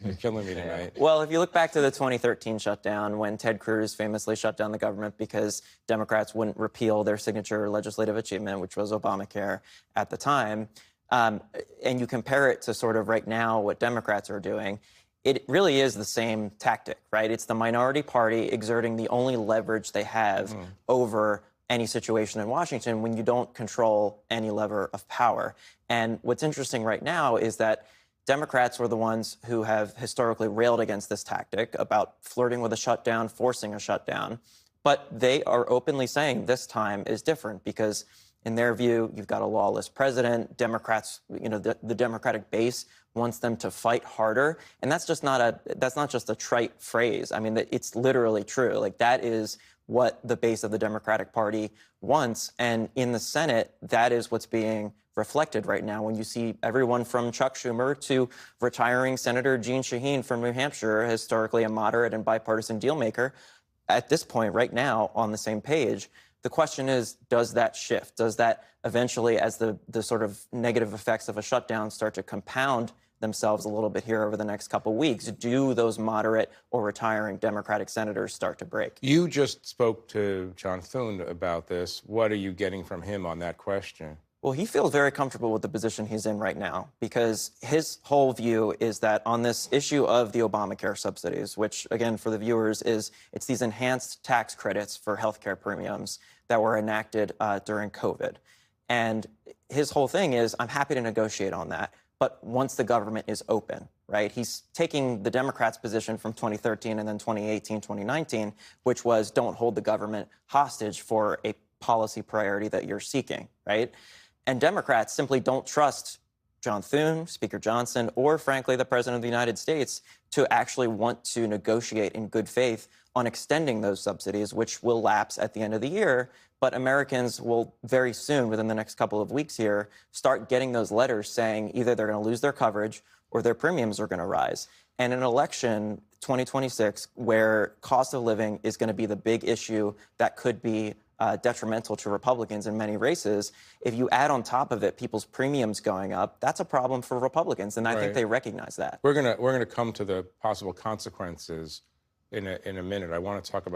You're killing me tonight. Well, if you look back to the 2013 shutdown, when Ted Cruz famously shut down the government because Democrats wouldn't repeal their signature legislative achievement, which was Obamacare at the time, and you compare it to sort of right now what Democrats are doing, it really is the same tactic, right? It's the minority party exerting the only leverage they have over any situation in Washington when you don't control any lever of power. And what's interesting right now is that Democrats were the ones who have historically railed against this tactic about flirting with a shutdown, forcing a shutdown. But they are openly saying this time is different because, in their view, you've got a lawless president. Democrats, the Democratic base wants them to fight harder. And that's not just a trite phrase. I mean, it's literally true. Like, that is what the base of the Democratic Party wants. And in the Senate, that is what's being reflected right now when you see everyone from Chuck Schumer to retiring Senator Jeanne Shaheen from New Hampshire, historically a moderate and bipartisan dealmaker, at this point right now on the same page. The question is, does that shift? Does that eventually, as the sort of negative effects of a shutdown start to compound themselves a little bit here over the next couple of weeks, do those moderate or retiring Democratic senators start to break? You just spoke to John Thune about this. What are you getting from him on that question? Well, he feels very comfortable with the position he's in right now because his whole view is that on this issue of the Obamacare subsidies, which, again, for the viewers, it's these enhanced tax credits for healthcare premiums that were enacted during COVID. And his whole thing is, I'm happy to negotiate on that, but once the government is open, right? He's taking the Democrats' position from 2013 and then 2018, 2019, which was don't hold the government hostage for a policy priority that you're seeking, right? And Democrats simply don't trust John Thune, Speaker Johnson, or, frankly, the President of the United States to actually want to negotiate in good faith on extending those subsidies, which will lapse at the end of the year. But Americans will very soon, within the next couple of weeks here, start getting those letters saying either they're going to lose their coverage or their premiums are going to rise. And an election, 2026, where cost of living is going to be the big issue that could be detrimental to Republicans in many races, if you add on top of it people's premiums going up, that's a problem for Republicans, and I think they recognize that. We're gonna come to the possible consequences in a minute. I want to talk about